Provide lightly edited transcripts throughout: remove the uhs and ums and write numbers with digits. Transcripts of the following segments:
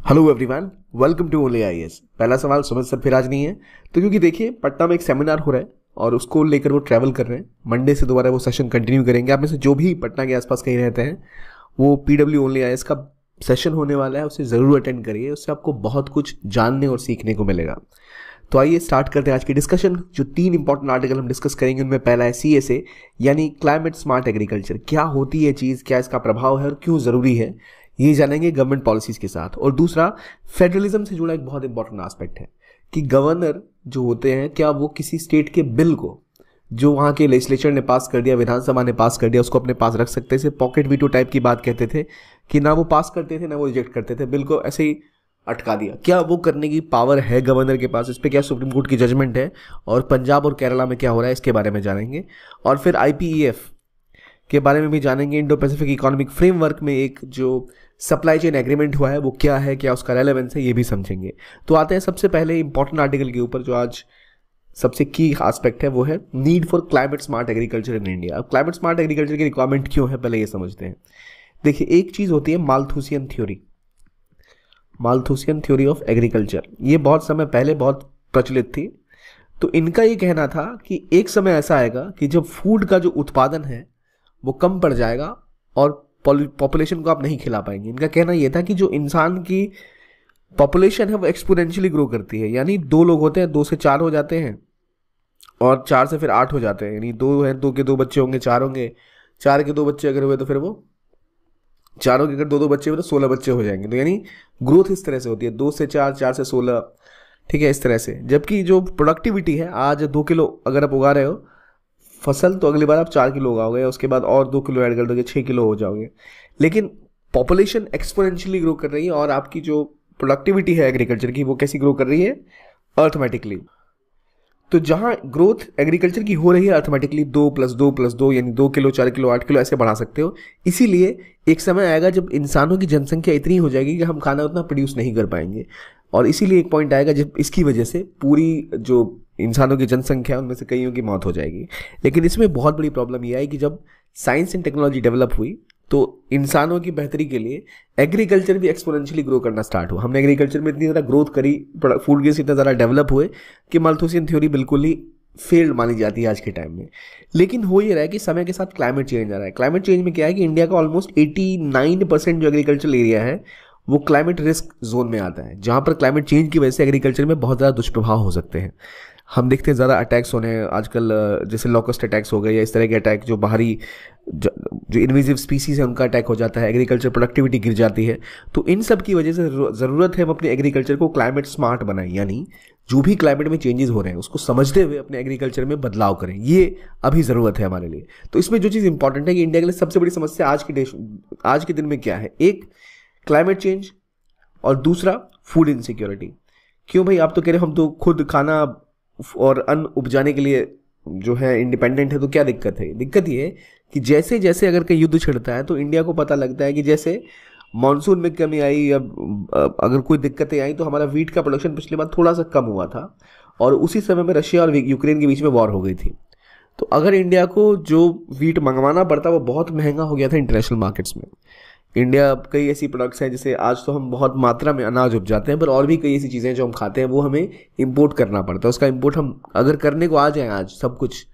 Hello everyone, welcome to only IAS. पहला सवाल Sumit sir फिर आज नहीं है तो क्योंकि देखिए पटना में एक सेमिनार हो रहा है और उसको लेकर वो ट्रैवल कर रहे हैं। मंडे से दोबारा वो सेशन कंटिन्यू करेंगे। आप में से जो भी पटना के आसपास कहीं रहते हैं वो पीडब्ल्यू ओनली आईएएस का सेशन होने वाला है, उसे ज़रूर अटेंड करिए। उससे आपको बहुत कुछ जानने और सीखने को मिलेगा। तो आइए स्टार्ट करते हैं आज की डिस्कशन। जो 3 इंपॉर्टेंट आर्टिकल हम डिस्कस करेंगे उनमें पहला है CSA यानी क्लाइमेट स्मार्ट एग्रीकल्चर। क्या होती है चीज़, क्या इसका प्रभाव है और क्यों ज़रूरी है, ये जानेंगे गवर्नमेंट पॉलिसीज के साथ। और दूसरा फेडरलिज्म से जुड़ा एक बहुत इंपॉर्टेंट एस्पेक्ट है कि गवर्नर जो होते हैं क्या वो किसी स्टेट के बिल को जो वहाँ के लेजिस्लेचर ने पास कर दिया, विधानसभा ने पास कर दिया, उसको अपने पास रख सकते थे। पॉकेट वीटो टाइप की बात कहते थे कि ना वो पास करते थे ना वो रिजेक्ट करते थे, बिल को ऐसे ही अटका दिया। क्या वो करने की पावर है गवर्नर के पास? इस पर क्या सुप्रीम कोर्ट की जजमेंट है? और पंजाब और केरला में क्या हो रहा है इसके बारे में जानेंगे। और फिर IPEF के बारे में भी जानेंगे। इंडो पैसिफिक इकोनॉमिक फ्रेमवर्क में एक जो सप्लाई चेन एग्रीमेंट हुआ है वो क्या है, क्या उसका रेलेवेंस है, ये भी समझेंगे। तो आते हैं सबसे पहले इंपॉर्टेंट आर्टिकल के ऊपर। जो आज सबसे की एस्पेक्ट है वो है need for climate smart agriculture in India. अब क्लाइमेट स्मार्ट एग्रीकल्चर की रिक्वायरमेंट क्यों है पहले ये समझते हैं। देखिए, एक चीज़ होती है Malthusian theory, Malthusian theory of agriculture. ये बहुत समय पहले बहुत प्रचलित थी। तो इनका ये कहना था कि एक समय ऐसा आएगा कि जब फूड का जो उत्पादन है वो कम पड़ जाएगा और पॉपुलेशन को आप नहीं खिला पाएंगे। इनका कहना यह था कि जो इंसान की पॉपुलेशन है वो एक्सपोनेंशियली ग्रो करती है। यानी 2 लोग होते हैं, 2 से 4 हो जाते हैं और 4 से फिर 8 हो जाते हैं। यानी 2 है, 2 के 2 बच्चे होंगे 4 होंगे, 4 के 2 बच्चे अगर हुए तो फिर वो चारों के अगर 2-2 बच्चे हुए तो 16 बच्चे हो जाएंगे। तो यानी ग्रोथ इस तरह से होती है, 2 से 4, 4 से 16, ठीक है, इस तरह से। जबकि जो प्रोडक्टिविटी है, आज 2 किलो अगर आप उगा रहे हो फसल तो अगली बार आप 4 किलो उगाओगे, उसके बाद और 2 किलो ऐड कर दोगे, 6 किलो हो जाओगे। लेकिन पॉपुलेशन एक्सपोनेंशियली ग्रो कर रही है और आपकी जो प्रोडक्टिविटी है एग्रीकल्चर की वो कैसी ग्रो कर रही है? अर्थमेटिकली। तो जहां ग्रोथ एग्रीकल्चर की हो रही है अर्थमेटिकली 2+2+2 यानी 2 किलो 4 किलो 8 किलो ऐसे बढ़ा सकते हो। इसीलिए एक समय आएगा जब इंसानों की जनसंख्या इतनी हो जाएगी कि हम खाना उतना प्रोड्यूस नहीं कर पाएंगे। और इसीलिए एक पॉइंट आएगा जब इसकी वजह से पूरी जो इंसानों की जनसंख्या है उनमें से कईयों की मौत हो जाएगी। लेकिन इसमें बहुत बड़ी प्रॉब्लम यह आई कि जब साइंस एंड टेक्नोलॉजी डेवलप हुई तो इंसानों की बेहतरी के लिए एग्रीकल्चर भी एक्सपोनेंशियली ग्रो करना स्टार्ट हुआ। हमने एग्रीकल्चर में इतनी ज़्यादा ग्रोथ करी, फूड गेस इतना ज़्यादा डेवलप हुए कि माल्थुसियन थ्योरी बिल्कुल ही फेल्ड मानी जाती है आज के टाइम में। लेकिन हो ये रहा है कि समय के साथ क्लाइमेट चेंज आ रहा है। क्लाइमेट चेंज में क्या है कि इंडिया का ऑलमोस्ट 89% जो एग्रीकल्चरल एरिया है वो क्लाइमेट रिस्क जोन में आता है, जहाँ पर क्लाइमेट चेंज की वजह से एग्रीकल्चर में बहुत ज़्यादा दुष्प्रभाव हो सकते हैं। हम देखते हैं ज़्यादा अटैक्स होने हैं आजकल, जैसे लॉकस्ट अटैक्स हो गए या इस तरह के अटैक, जो बाहरी जो इन्वेजिव स्पीसीज है उनका अटैक हो जाता है, एग्रीकल्चर प्रोडक्टिविटी गिर जाती है। तो इन सब की वजह से ज़रूरत है हम अपने एग्रीकल्चर को क्लाइमेट स्मार्ट बनाएं, यानी जो भी क्लाइमेट में चेंजेस हो रहे हैं उसको समझते हुए अपने एग्रीकल्चर में बदलाव करें। ये अभी ज़रूरत है हमारे लिए। तो इसमें जो चीज़ इंपॉर्टेंट है कि इंडिया के लिए सबसे बड़ी समस्या आज के दिन में क्या है? एक क्लाइमेट चेंज और दूसरा फूड इनसिक्योरिटी। क्यों भाई, आप तो कह रहे हो हम तो खुद खाना और अन्न उपजाने के लिए जो है इंडिपेंडेंट है, तो क्या दिक्कत है? दिक्कत ये है कि जैसे जैसे अगर कहीं युद्ध छिड़ता है तो इंडिया को पता लगता है कि जैसे मानसून में कमी आई या अगर कोई दिक्कतें आई तो हमारा वीट का प्रोडक्शन पिछले बार थोड़ा सा कम हुआ था और उसी समय में रशिया और यूक्रेन के बीच में वॉर हो गई थी। तो अगर इंडिया को जो वीट मंगवाना पड़ता वो बहुत महंगा हो गया था इंटरनेशनल मार्केट्स में। इंडिया कई ऐसी प्रोडक्ट्स हैं, जैसे आज तो हम बहुत मात्रा में अनाज उपजाते हैं, पर और भी कई ऐसी चीज़ें जो हम खाते हैं वो हमें इंपोर्ट करना पड़ता है। उसका इंपोर्ट हम अगर करने को आ जाए आज सब कुछ,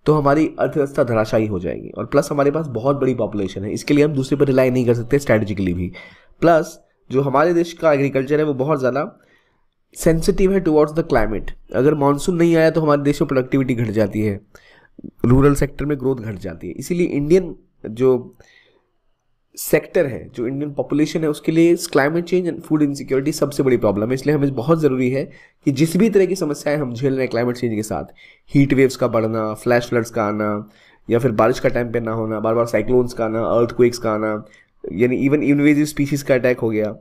तो हमारी अर्थव्यवस्था धराशायी हो जाएगी। और प्लस हमारे पास बहुत बड़ी पॉपुलेशन है, इसके लिए हम दूसरे पर रिलाई नहीं कर सकते स्ट्रैटेजिकली भी। प्लस जो हमारे देश का एग्रीकल्चर है वो बहुत ज़्यादा सेंसिटिव है टुवर्ड्स द क्लाइमेट। अगर मानसून नहीं आया तो हमारे देश में प्रोडक्टिविटी घट जाती है, रूरल सेक्टर में ग्रोथ घट जाती है। इसीलिए इंडियन जो सेक्टर है, जो इंडियन पॉपुलेशन है, उसके लिए climate change and food insecurity सबसे बड़ी प्रॉब्लम है। इसलिए हमें बहुत ज़रूरी है कि जिस भी तरह की समस्याएं हम झेल रहे हैं क्लाइमेट चेंज के साथ, हीट वेव्स का बढ़ना, फ्लैश फ्लड्स का आना, या फिर बारिश का टाइम पे ना होना, बार बार साइक्लोन्स का आना, अर्थक्वेक्स का आना, यानी इवन इन्वेजिव स्पीसीज का अटैक हो गया,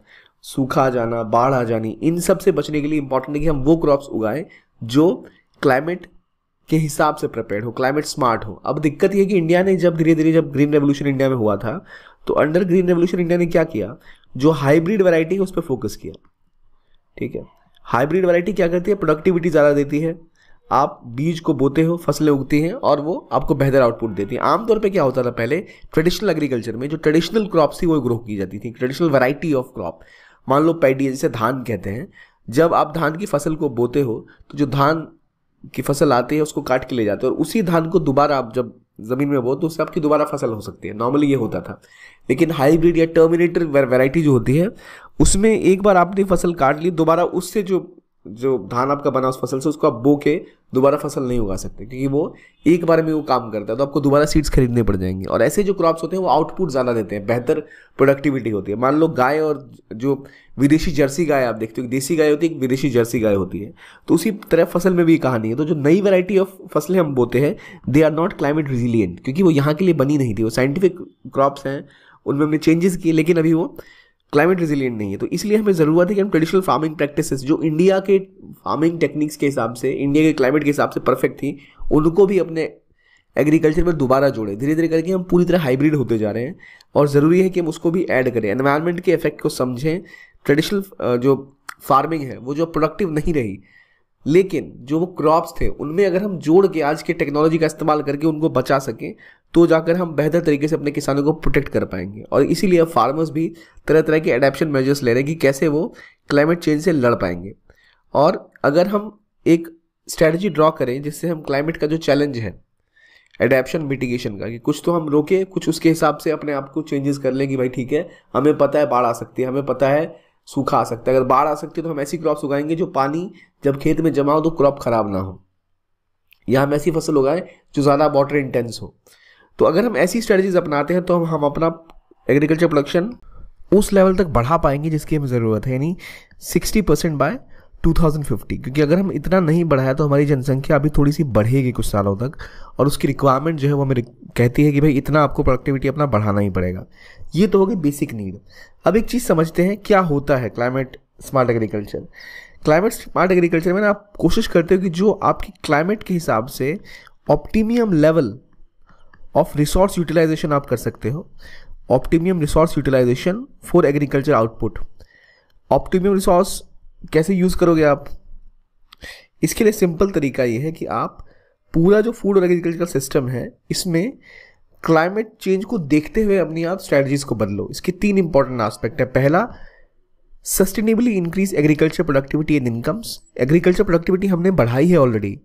सूखा आ जाना, बाढ़ आ जानी, इन सब से बचने के लिए इंपॉर्टेंट है कि हम वो क्रॉप्स उगाएं जो क्लाइमेट के हिसाब से प्रिपेयर्ड हो, क्लाइमेट स्मार्ट हो। अब दिक्कत यह है कि इंडिया ने जब धीरे धीरे जब ग्रीन रेवोल्यूशन इंडिया में हुआ था तो अंडर ग्रीन रेवोल्यूशन इंडिया ने क्या किया, जो हाइब्रिड वैरायटी है उस पर फोकस किया। ठीक है, हाइब्रिड वैरायटी क्या करती है? प्रोडक्टिविटी ज़्यादा देती है। आप बीज को बोते हो, फसलें उगती हैं और वो आपको बेहतर आउटपुट देती है। आमतौर पे क्या होता था पहले ट्रेडिशनल एग्रीकल्चर में, जो ट्रेडिशनल क्रॉप्स थी वो ग्रो की जाती थी, ट्रेडिशनल वैरायटी ऑफ क्रॉप, मान लो पैडी है, जिसे धान कहते हैं, जब आप धान की फसल को बोते हो तो जो धान की फसल आती है उसको काट के ले जाते हो और उसी धान को दोबारा आप जब ज़मीन में बो तो उससे आपकी दोबारा फसल हो सकती है। नॉर्मली ये होता था, लेकिन हाइब्रिड या टर्मिनेटर वैरायटी जो होती है उसमें एक बार आपने फसल काट ली, दोबारा उससे जो धान आपका बना उस फसल से उसको आप बो के दोबारा फसल नहीं उगा सकते, क्योंकि वो एक बार में वो काम करता है, तो आपको दोबारा सीड्स खरीदने पड़ जाएंगे। और ऐसे जो क्रॉप्स होते हैं वो आउटपुट ज़्यादा देते हैं, बेहतर प्रोडक्टिविटी होती है। मान लो गाय और जो विदेशी जर्सी गाय आप देखते हो, देसी गाय होती है, एक विदेशी जर्सी गाय होती है, तो उसी तरह फसल में भी कहानी है। तो जो नई वैरायटी ऑफ फसलें हम बोते हैं they are not climate resilient, क्योंकि वो यहाँ के लिए बनी नहीं थी, वो साइंटिफिक क्रॉप्स हैं, उनमें हमने चेंजेस किए, लेकिन अभी वो क्लाइमेट रेजिलिएंट नहीं है। तो इसलिए हमें ज़रूरत है कि हम ट्रेडिशनल फार्मिंग प्रैक्टिसेस जो इंडिया के फार्मिंग टेक्निक्स के हिसाब से, इंडिया के क्लाइमेट के हिसाब से परफेक्ट थी, उनको भी अपने एग्रीकल्चर में दोबारा जोड़े। धीरे धीरे करके हम पूरी तरह हाइब्रिड होते जा रहे हैं और ज़रूरी है कि हम उसको भी ऐड करें, एनवायरनमेंट के इफेक्ट को समझें। ट्रेडिशनल जो फार्मिंग है वो जो प्रोडक्टिव नहीं रही, लेकिन जो वो क्रॉप्स थे उनमें अगर हम जोड़ के आज के टेक्नोलॉजी का इस्तेमाल करके उनको बचा सकें तो जाकर हम बेहतर तरीके से अपने किसानों को प्रोटेक्ट कर पाएंगे। और इसीलिए अब फार्मर्स भी तरह तरह के एडेप्शन मेजर्स ले रहे हैं कि कैसे वो क्लाइमेट चेंज से लड़ पाएंगे। और अगर हम एक स्ट्रैटेजी ड्रॉ करें जिससे हम क्लाइमेट का जो चैलेंज है एडेप्शन मिटिगेशन का, कि कुछ तो हम रोके, कुछ उसके हिसाब से अपने आप को चेंजेस कर लें कि भाई ठीक है, हमें पता है बाढ़ आ सकती है, हमें पता है सूखा आ सकता है, अगर बाढ़ आ सकती है तो हम ऐसी क्रॉप्स उगाएंगे जो पानी जब खेत में जमा हो तो क्रॉप खराब ना हो, या हम ऐसी फसल उगाएं जो ज़्यादा वाटर इंटेंस हो। तो अगर हम ऐसी स्ट्रेटजीज अपनाते हैं तो हम अपना एग्रीकल्चर प्रोडक्शन उस लेवल तक बढ़ा पाएंगे जिसकी हमें ज़रूरत है, यानी 60% बाय 2050। क्योंकि अगर हम इतना नहीं बढ़ाया तो हमारी जनसंख्या अभी थोड़ी सी बढ़ेगी कुछ सालों तक, और उसकी रिक्वायरमेंट जो है वो हमें कहती है कि भाई इतना आपको प्रोडक्टिविटी अपना बढ़ाना ही पड़ेगा। ये तो हो गई बेसिक नीड। अब एक चीज़ समझते हैं क्या होता है climate smart agriculture. Climate smart agriculture में ना आप कोशिश करते हो कि जो आपकी क्लाइमेट के हिसाब से optimum level of resource utilization आप कर सकते हो। Optimum resource utilization for agriculture output. Optimum resource कैसे यूज़ करोगे आप? इसके लिए सिंपल तरीका ये है कि आप पूरा जो फूड और एग्रीकल्चर सिस्टम है इसमें क्लाइमेट चेंज को देखते हुए अपनी आप स्ट्रैटेजीज को बदलो। इसके 3 इंपॉर्टेंट एस्पेक्ट है। पहला, sustainably increase agriculture productivity and incomes. Agriculture productivity हमने बढ़ाई है ऑलरेडी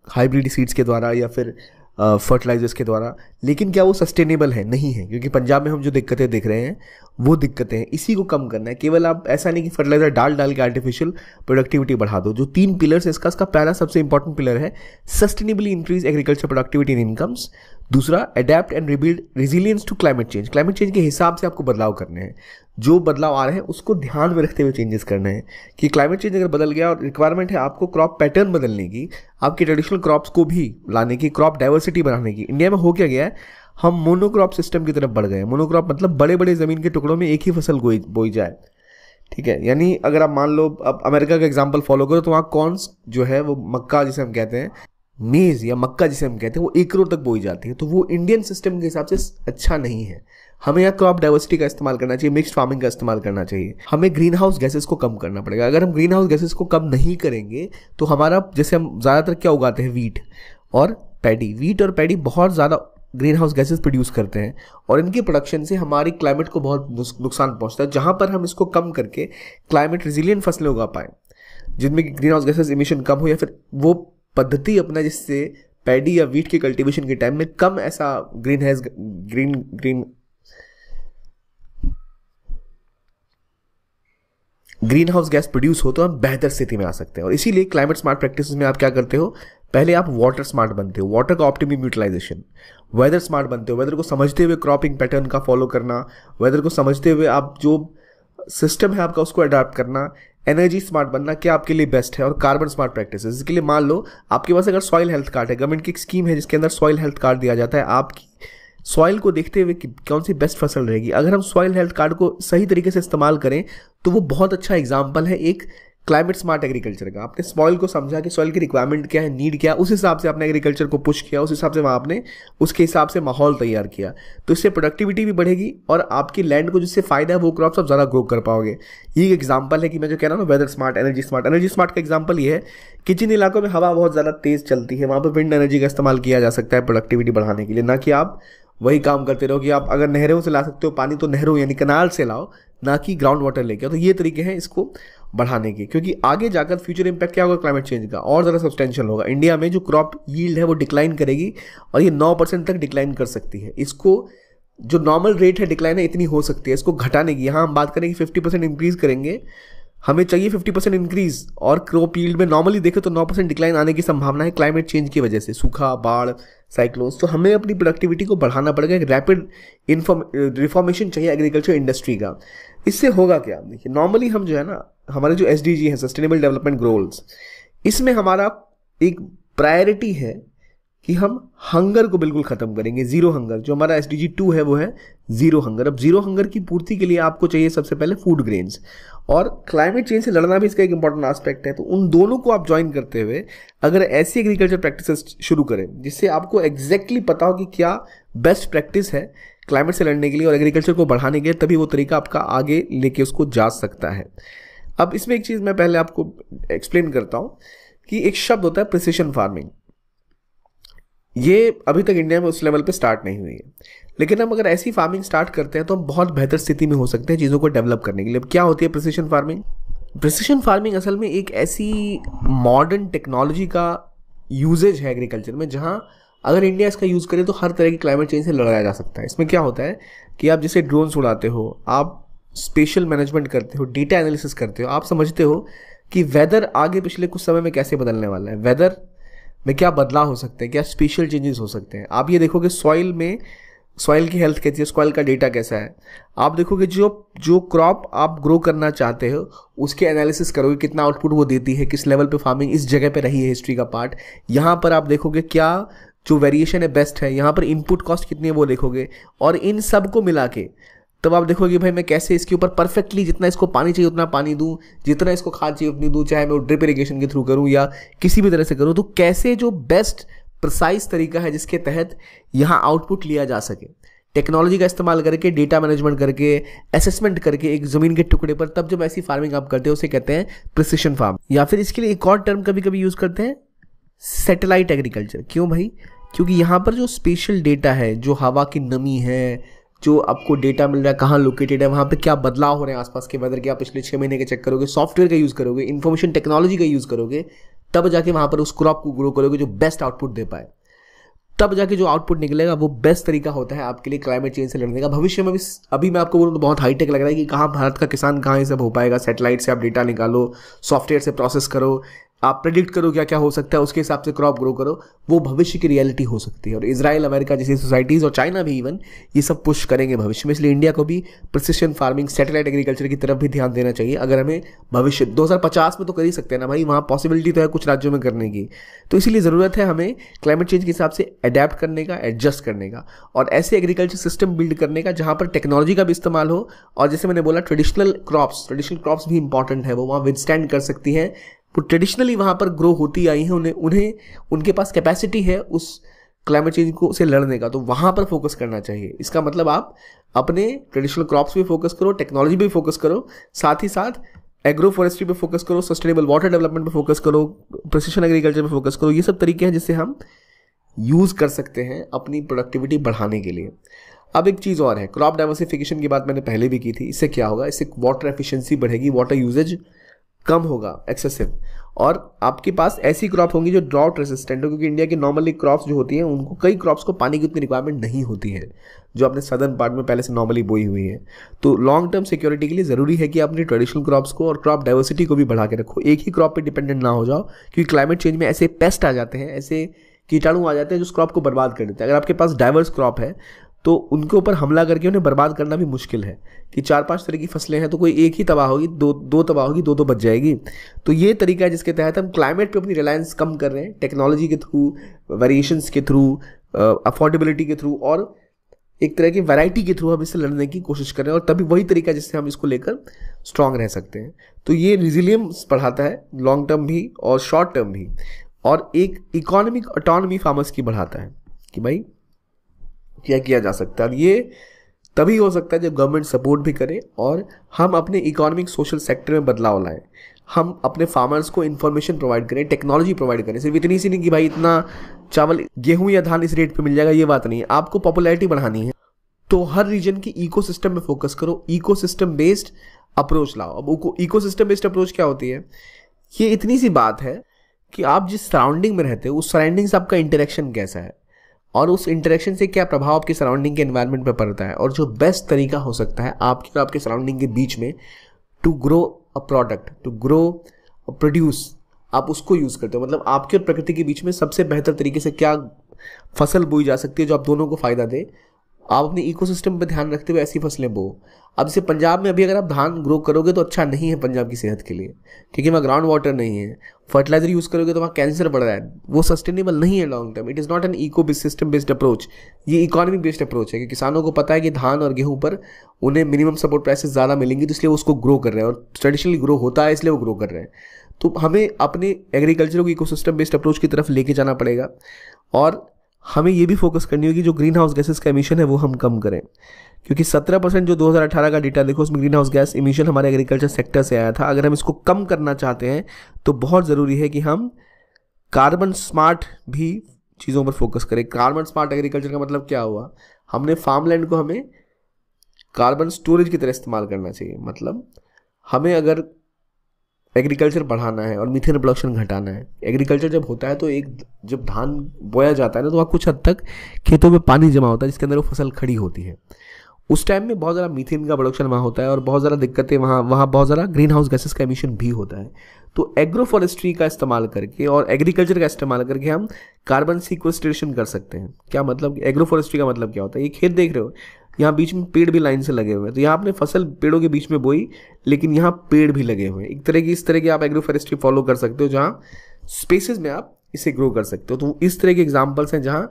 हाइब्रिड सीड्स के द्वारा या फिर फर्टिलाइजर्स के द्वारा, लेकिन क्या वो सस्टेनेबल है? नहीं है, क्योंकि पंजाब में हम जो दिक्कतें देख रहे हैं वो दिक्कतें हैं। इसी को कम करना है। केवल आप ऐसा नहीं कि फर्टिलाइजर डाल के आर्टिफिशियल प्रोडक्टिविटी बढ़ा दो। जो 3 पिलर्स है इसका पहला सबसे इंपॉर्टेंट पिलर है sustainably increase agriculture productivity and incomes. दूसरा, adapt and rebuild resilience to climate change. Climate change के हिसाब से आपको बदलाव करने हैं, जो बदलाव आ रहे हैं उसको ध्यान में रखते हुए चेंजेस करने हैं। कि क्लाइमेट चेंज अगर बदल गया और रिक्वायरमेंट है आपको क्रॉप पैटर्न बदलने की, आपके ट्रेडिशनल क्रॉप्स को भी लाने की, क्रॉप डाइवर्सिटी बढ़ाने की। इंडिया में हो क्या गया है, हम मोनोक्रॉप सिस्टम की तरफ बढ़ गए। मोनोक्रॉप मतलब बड़े बड़े ज़मीन के टुकड़ों में एक ही फसल बोई जाए, ठीक है। यानी अगर आप मान लो अब अमेरिका का एग्जाम्पल फॉलो करो तो वहाँ कॉर्न्स जो है वो मक्का जिसे हम कहते हैं, मेज़ या मक्का जिसे हम कहते हैं, वो एकड़ों तक बोई जाती है। तो वो इंडियन सिस्टम के हिसाब से अच्छा नहीं है। हमें यहाँ क्रॉप डाइवर्सिटी का इस्तेमाल करना चाहिए, मिक्स्ड फार्मिंग का इस्तेमाल करना चाहिए। हमें ग्रीन हाउस गैसेस को कम करना पड़ेगा। अगर हम ग्रीन हाउस गैसेस को कम नहीं करेंगे तो हमारा, जैसे हम ज़्यादातर क्या उगाते हैं, वीट और पैडी बहुत ज़्यादा ग्रीन हाउस गैसेस प्रोड्यूस करते हैं और इनके प्रोडक्शन से हमारी क्लाइमेट को बहुत नुकसान पहुंचता है। जहां पर हम इसको कम करके क्लाइमेट रेजिलिएंट फसलें उगा पाएँ जिनमें ग्रीन हाउस गैसेस इमिशन कम हो, या फिर वो पद्धति अपना जिससे पैडी या वीट के कल्टीवेशन के टाइम में कम ऐसा ग्रीन हाउस गैस प्रोड्यूस हो, तो हम बेहतर स्थिति में आ सकते हैं। और इसीलिए क्लाइमेट स्मार्ट प्रैक्टिसेस में आप क्या करते हो, पहले आप वाटर स्मार्ट बनते हो, वाटर का ऑप्टिमम यूटिलाइजेशन। वेदर स्मार्ट बनते हो, वेदर को समझते हुए क्रॉपिंग पैटर्न का फॉलो करना, वेदर को समझते हुए आप जो सिस्टम है आपका उसको अडॉप्ट करना। एनर्जी स्मार्ट बनना, क्या आपके लिए बेस्ट है। और कार्बन स्मार्ट प्रैक्टिसेस, इसके लिए मान लो आपके पास अगर सॉइल हेल्थ कार्ड है, गवर्नमेंट की एक स्कीम है जिसके अंदर सॉइल हेल्थ कार्ड दिया जाता है। आपकी सॉइल को देखते हुए कि कौन सी बेस्ट फसल रहेगी, अगर हम सॉइल हेल्थ कार्ड को सही तरीके से इस्तेमाल करें तो वो बहुत अच्छा एग्जाम्पल है एक क्लाइमेट स्मार्ट एग्रीकल्चर का। आपने सॉइल को समझा कि सॉइल की रिक्वायरमेंट क्या है, नीड क्या है, उस हिसाब से आपने एग्रीकल्चर को पुश किया, उस हिसाब से वहाँ आपने उसके हिसाब से माहौल तैयार किया। तो इससे प्रोडक्टिविटी भी बढ़ेगी और आपकी लैंड को जिससे फायदा है वो क्रॉप्स आप ज़्यादा ग्रो कर पाओगे। ये एक एग्जाम्पल है कि मैं जो कह रहा हूँ weather smart, energy smart. Energy smart का एग्जाम्पल ये है कि जिन इलाकों में हवा बहुत ज़्यादा तेज़ चलती है वहाँ पर विंड एनर्जी का इस्तेमाल किया जा सकता है प्रोडक्टिविटी बढ़ाने के लिए, ना कि आप वही काम करते रहो कि आप अगर नहरों से ला सकते हो पानी तो नहरों यानी कनाल से लाओ, ना कि ग्राउंड वाटर लेके आओ। तो ये तरीके हैं इसको बढ़ाने के, क्योंकि आगे जाकर फ्यूचर इम्पैक्ट क्या होगा क्लाइमेट चेंज का, और ज़्यादा सब्सटेंशियल होगा। इंडिया में जो क्रॉप यील्ड है वो डिक्लाइन करेगी और ये 9% तक डिक्लाइन कर सकती है। इसको जो नॉर्मल रेट है डिक्लाइन है इतनी हो सकती है, इसको घटाने की यहाँ हम बात करें कि 50% इंक्रीज़ करेंगे, हमें चाहिए 50% इंक्रीज, और क्रॉप यील्ड में नॉर्मली देखें तो 9% डिक्लाइन आने की संभावना है क्लाइमेट चेंज की वजह से, सूखा, बाढ़, साइक्लोन्स। तो हमें अपनी प्रोडक्टिविटी को बढ़ाना पड़ेगा, एक रैपिड रिफॉर्मेशन चाहिए एग्रीकल्चर इंडस्ट्री का। इससे होगा क्या, देखिए नॉर्मली हम जो है ना, हमारे जो SDG है सस्टेनेबल डेवलपमेंट गोल्स, इसमें हमारा एक प्रायोरिटी है कि हम हंगर को बिल्कुल ख़त्म करेंगे, ज़ीरो हंगर। जो हमारा SDG 2 है वो है ज़ीरो हंगर। अब ज़ीरो हंगर की पूर्ति के लिए आपको चाहिए सबसे पहले फूड ग्रेन्स, और क्लाइमेट चेंज से लड़ना भी इसका एक इंपॉर्टेंट एस्पेक्ट है। तो उन दोनों को आप ज्वाइन करते हुए अगर ऐसी एग्रीकल्चर प्रैक्टिसेस शुरू करें जिससे आपको एग्जैक्टली पता हो कि क्या बेस्ट प्रैक्टिस है क्लाइमेट से लड़ने के लिए और एग्रीकल्चर को बढ़ाने के लिए, तभी वो तरीका आपका आगे लेके उसको जा सकता है। अब इसमें एक चीज़ मैं पहले आपको एक्सप्लेन करता हूँ कि एक शब्द होता है प्रिसिशन फार्मिंग। ये अभी तक इंडिया में उस लेवल पे स्टार्ट नहीं हुई है, लेकिन हम अगर ऐसी फार्मिंग स्टार्ट करते हैं तो हम बहुत बेहतर स्थिति में हो सकते हैं चीज़ों को डेवलप करने के लिए। अब क्या होती है प्रिसिशन फार्मिंग? प्रिसिशन फार्मिंग असल में एक ऐसी मॉडर्न टेक्नोलॉजी का यूजेज है एग्रीकल्चर में, जहाँ अगर इंडिया इसका यूज़ करे तो हर तरह की क्लाइमेट चेंज से लड़ाया जा सकता है। इसमें क्या होता है कि आप जैसे ड्रोन्स उड़ाते हो, आप स्पेशल मैनेजमेंट करते हो, डेटा एनालिसिस करते हो, आप समझते हो कि वेदर आगे पिछले कुछ समय में कैसे बदलने वाला है, वेदर में क्या बदलाव हो सकते हैं, क्या स्पेशल चेंजेस हो सकते हैं। आप ये देखोगे सॉइल में, सॉइल की हेल्थ कैसी है, सॉइल का डेटा कैसा है। आप देखोगे जो क्रॉप आप ग्रो करना चाहते हो उसके एनालिसिस करोगे, कितना आउटपुट वो देती है, किस लेवल पे फार्मिंग इस जगह पे रही है हिस्ट्री का पार्ट। यहाँ पर आप देखोगे क्या जो वेरिएशन है बेस्ट है, यहाँ पर इनपुट कॉस्ट कितनी है वो देखोगे, और इन सब को मिला के तब आप देखोगे भाई मैं कैसे इसके ऊपर परफेक्टली जितना इसको पानी चाहिए उतना पानी दूं, जितना इसको खाद चाहिए उतनी दूं, चाहे मैं ड्रिप इरिगेशन के थ्रू करूं या किसी भी तरह से करूं। तो कैसे जो बेस्ट प्रिसाइज तरीका है जिसके तहत यहाँ आउटपुट लिया जा सके, टेक्नोलॉजी का इस्तेमाल करके, डेटा मैनेजमेंट करके, असेसमेंट करके एक ज़मीन के टुकड़े पर, तब जब ऐसी फार्मिंग आप करते हो उसे कहते हैं प्रिसिशन फार्म। या फिर इसके लिए एक और टर्म कभी कभी यूज़ करते हैं, सैटेलाइट एग्रीकल्चर। क्यों भाई? क्योंकि यहाँ पर जो स्पेशल डेटा है, जो हवा की नमी है, जो आपको डेटा मिल रहा है कहाँ लोकेटेड है, वहाँ पे क्या बदलाव हो रहे हैं आसपास के वेदर के, आप पिछले 6 महीने के चेक करोगे, सॉफ्टवेयर का यूज़ करोगे, इन्फॉर्मेशन टेक्नोलॉजी का यूज़ करोगे, तब जाके वहाँ पर उस क्रॉप को ग्रो करोगे जो बेस्ट आउटपुट दे पाए। तब जाके जो आउटपुट निकलेगा वो बेस्ट तरीका होता है आपके लिए क्लाइमेट चेंज से लड़ने का। भविष्य में भी अभी मैं आपको बोलूँ तो बहुत हाईटेक लग रहा है कि कहाँ भारत का किसान कहाँ ये सब हो पाएगा। सैटेलाइट से आप डेटा निकालो, सॉफ्टवेयर से प्रोसेस करो, आप प्रेडिक्ट करो क्या क्या हो सकता है, उसके हिसाब से क्रॉप ग्रो करो, वो भविष्य की रियलिटी हो सकती है। और इजराइल, अमेरिका जैसी सोसाइटीज़ और चाइना भी इवन ये सब पुश करेंगे भविष्य में। इसलिए इंडिया को भी प्रिसिशन फार्मिंग, सैटेलाइट एग्रीकल्चर की तरफ भी ध्यान देना चाहिए। अगर हमें भविष्य 2050 में तो कर ही सकते हैं ना भाई, वहाँ पॉसिबिलिटी तो है कुछ राज्यों में करने की। तो इसीलिए ज़रूरत है हमें क्लाइमेट चेंज के हिसाब से अडेप्ट करने का, एडजस्ट करने का, और ऐसे एग्रीकल्चर सिस्टम बिल्ड करने का जहाँ पर टेक्नोलॉजी का भी इस्तेमाल हो। और जैसे मैंने बोला ट्रेडिशनल क्रॉप्स भी इंपॉर्टेंट है, वो वहाँ विदस्टैंड कर सकती हैं। वो ट्रेडिशनली वहाँ पर ग्रो होती आई हैं, उन्हें उनके पास कैपेसिटी है उस क्लाइमेट चेंज को से लड़ने का, तो वहाँ पर फोकस करना चाहिए। इसका मतलब आप अपने ट्रेडिशनल क्रॉप्स पे फोकस करो, टेक्नोलॉजी पे फोकस करो, साथ ही साथ एग्रो फॉरेस्ट्री पे फोकस करो, सस्टेनेबल वाटर डेवलपमेंट पे फोकस करो, प्रिसिशन एग्रीकल्चर पे फोकस करो। ये सब तरीके हैं जिससे हम यूज़ कर सकते हैं अपनी प्रोडक्टिविटी बढ़ाने के लिए। अब एक चीज़ और है, क्रॉप डाइवर्सिफिकेशन की बात मैंने पहले भी की थी। इससे क्या होगा, इससे वाटर एफिशिएंसी बढ़ेगी, वाटर यूजेज कम होगा एक्सेसिव, और आपके पास ऐसी क्रॉप होंगी जो ड्राउट रेसिस्टेंट हो, क्योंकि इंडिया की नॉर्मली क्रॉप्स जो होती हैं उनको, कई क्रॉप्स को पानी की उतनी रिक्वायरमेंट नहीं होती है जो अपने सदर्न पार्ट में पहले से नॉर्मली बोई हुई है। तो लॉन्ग टर्म सिक्योरिटी के लिए ज़रूरी है कि आप अपनी ट्रेडिशनल क्रॉप्स को और क्रॉप डाइवर्सिटी को भी बढ़ा के रखो, एक ही क्रॉप पे डिपेंडेंट ना हो जाओ, क्योंकि क्लाइमेट चेंज में ऐसे पेस्ट आ जाते हैं, ऐसे कीटाणु आ जाते हैं जो क्रॉप को बर्बाद कर देते हैं। अगर आपके पास डाइवर्स क्रॉप है तो उनके ऊपर हमला करके उन्हें बर्बाद करना भी मुश्किल है, कि 4-5 तरह की फसलें हैं तो कोई एक ही तबाह होगी, दो तबाह होगी, दो बच जाएगी। तो ये तरीका है जिसके तहत हम क्लाइमेट पे अपनी रिलायंस कम कर रहे हैं, टेक्नोलॉजी के थ्रू, वेरिएशंस के थ्रू, अफोर्डेबिलिटी के थ्रू, और एक तरह की वैरायटी के थ्रू हम इससे लड़ने की कोशिश कर रहे हैं, और तभी वही तरीका जिससे हम इसको लेकर स्ट्रांग रह सकते हैं। तो ये रिजिलियंस बढ़ाता है लॉन्ग टर्म भी और शॉर्ट टर्म भी, और एक इकोनॉमिक ऑटोनॉमी फार्मर्स की बढ़ाता है कि भाई क्या किया जा सकता है। ये तभी हो सकता है जब गवर्नमेंट सपोर्ट भी करे और हम अपने इकोनॉमिक सोशल सेक्टर में बदलाव लाएं। हम अपने फार्मर्स को इन्फॉर्मेशन प्रोवाइड करें, टेक्नोलॉजी प्रोवाइड करें। सिर्फ इतनी सी नहीं कि भाई इतना चावल, गेहूं या धान इस रेट पे मिल जाएगा, ये बात नहीं है। आपको पॉपुलैरिटी बढ़ानी है तो हर रीजन की इकोसिस्टम में फोकस करो, इकोसिस्टम बेस्ड अप्रोच लाओ। अब इकोसिस्टम बेस्ड अप्रोच क्या होती है? ये इतनी सी बात है कि आप जिस सराउंडिंग में रहते हो उस सराउंडिंग से आपका इंटरेक्शन कैसा है और उस इंटरेक्शन से क्या प्रभाव आपकी सराउंडिंग के एनवायरनमेंट पर पड़ता है, और जो बेस्ट तरीका हो सकता है आपके और आपके सराउंडिंग के बीच में to grow a product, to grow a produce, आप उसको यूज़ करते हो। मतलब आपके और प्रकृति के बीच में सबसे बेहतर तरीके से क्या फसल बोई जा सकती है जो आप दोनों को फायदा दे, आप अपने इकोसिस्टम पर ध्यान रखते हुए ऐसी फसलें बो। अब जैसे पंजाब में अभी अगर आप धान ग्रो करोगे तो अच्छा नहीं है पंजाब की सेहत के लिए, क्योंकि वहाँ ग्राउंड वाटर नहीं है। फर्टिलाइजर यूज़ करोगे तो वहाँ कैंसर बढ़ रहा है, वो सस्टेनेबल नहीं है long term. It is not an ecosystem based approach, ये इकोनॉमिक बेस्ड अप्रोच है कि किसानों को पता है कि धान और गेहूं पर उन्हें मिनिमम सपोर्ट प्राइसेस ज़्यादा मिलेंगी, तो इसलिए वो उसको ग्रो कर रहे हैं, और ट्रेडिशनली ग्रो होता है इसलिए वो ग्रो कर रहे हैं। तो हमें अपने एग्रीकल्चर को इकोसिस्टम बेस्ड अप्रोच की तरफ लेके जाना पड़ेगा, और हमें ये भी फोकस करनी होगी जो ग्रीन हाउस गैसेस का एमिशन है वो हम कम करें, क्योंकि 17% जो 2018 का डेटा देखो उसमें ग्रीन हाउस गैस एमिशन हमारे एग्रीकल्चर सेक्टर से आया था। अगर हम इसको कम करना चाहते हैं तो बहुत ज़रूरी है कि हम कार्बन स्मार्ट भी चीज़ों पर फोकस करें। कार्बन स्मार्ट एग्रीकल्चर का मतलब क्या हुआ? हमने फार्मलैंड को हमें कार्बन स्टोरेज की तरह इस्तेमाल करना चाहिए। मतलब हमें अगर एग्रीकल्चर बढ़ाना है और मीथेन प्रोडक्शन घटाना है, एग्रीकल्चर जब होता है तो जब धान बोया जाता है ना तो वहाँ कुछ हद तक खेतों में पानी जमा होता है जिसके अंदर वो फसल खड़ी होती है। उस टाइम में बहुत ज़्यादा मीथेन का प्रोडक्शन वहाँ होता है और बहुत ज़्यादा दिक्कतें वहाँ बहुत ज़्यादा ग्रीन हाउस गैसेस का एमिशन भी होता है। तो एग्रो फॉरेस्ट्री का इस्तेमाल करके और एग्रीकल्चर का इस्तेमाल करके हम कार्बन सीक्वेस्ट्रेशन कर सकते हैं। क्या मतलब? एग्रो फॉरेस्ट्री का मतलब क्या होता है? ये खेत देख रहे हो, यहाँ बीच में पेड़ भी लाइन से लगे हुए हैं, तो यहाँ आपने फसल पेड़ों के बीच में बोई, लेकिन यहाँ पेड़ भी लगे हुए हैं। इस तरह की आप एग्रो फॉरेस्ट्री फॉलो कर सकते हो जहाँ स्पेसेस में आप इसे ग्रो कर सकते हो। तो इस तरह के एग्जाम्पल्स हैं जहाँ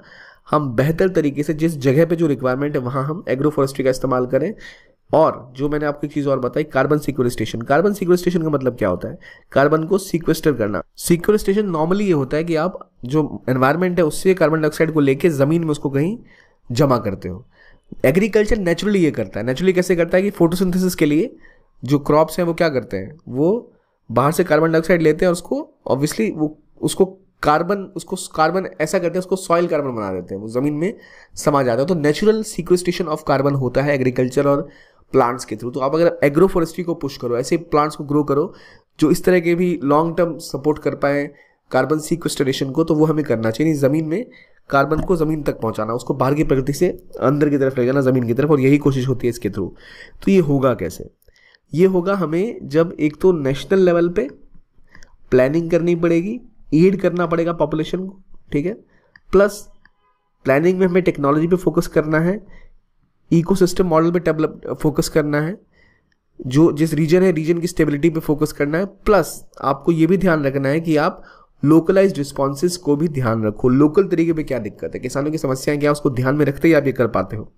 हम बेहतर तरीके से जिस जगह पे जो रिक्वायरमेंट है वहाँ हम एग्रो फॉरेस्ट्री का इस्तेमाल करें। और जो मैंने आपको एक चीज़ और बताई, कार्बन सीक्वेस्ट्रेशन। कार्बन सीक्वेस्ट्रेशन का मतलब क्या होता है? कार्बन को सीक्वेस्टर करना। सीक्वेस्ट्रेशन नॉर्मली ये होता है कि आप जो एनवायरनमेंट है उससे कार्बन डाइऑक्साइड को लेके ज़मीन में उसको कहीं जमा करते हो। एग्रीकल्चर नेचुरली ये करता है। नेचुरली कैसे करता है कि फोटोसिंथेसिस के लिए जो क्रॉप्स हैं वो क्या करते हैं, वो बाहर से कार्बन डाइऑक्साइड लेते हैं और उसको ऑब्वियसली उसको कार्बन ऐसा करते हैं, उसको सॉइल कार्बन बना देते हैं, वो ज़मीन में समा जाता है। तो नेचुरल सीक्वेस्ट्रेशन ऑफ कार्बन होता है एग्रीकल्चर और प्लांट्स के थ्रू। तो आप अगर एग्रो फॉरेस्ट्री को पुश करो, ऐसे प्लांट्स को ग्रो करो जो इस तरह के भी लॉन्ग टर्म सपोर्ट कर पाए कार्बन सीक्वेस्ट्रेशन को, तो वो हमें करना चाहिए। ज़मीन में कार्बन को ज़मीन तक पहुंचाना, उसको बाहर की प्रकृति से अंदर की तरफ ले जाना, ज़मीन की तरफ, और यही कोशिश होती है इसके थ्रू। तो ये होगा कैसे? ये होगा हमें जब एक तो नेशनल लेवल पे प्लानिंग करनी पड़ेगी, एड करना पड़ेगा पॉपुलेशन को, ठीक है, प्लस प्लानिंग में हमें टेक्नोलॉजी पे फोकस करना है, इकोसिस्टम मॉडल पे डेवलप फोकस करना है, जो जिस रीजन है रीजन की स्टेबिलिटी पे फोकस करना है, प्लस आपको ये भी ध्यान रखना है कि आप लोकलाइज्ड रिस्पॉन्सेज को भी ध्यान रखो। लोकल तरीके पे क्या दिक्कत है, किसानों की समस्याएं क्या, उसको ध्यान में रखते ही आप ये कर पाते हो।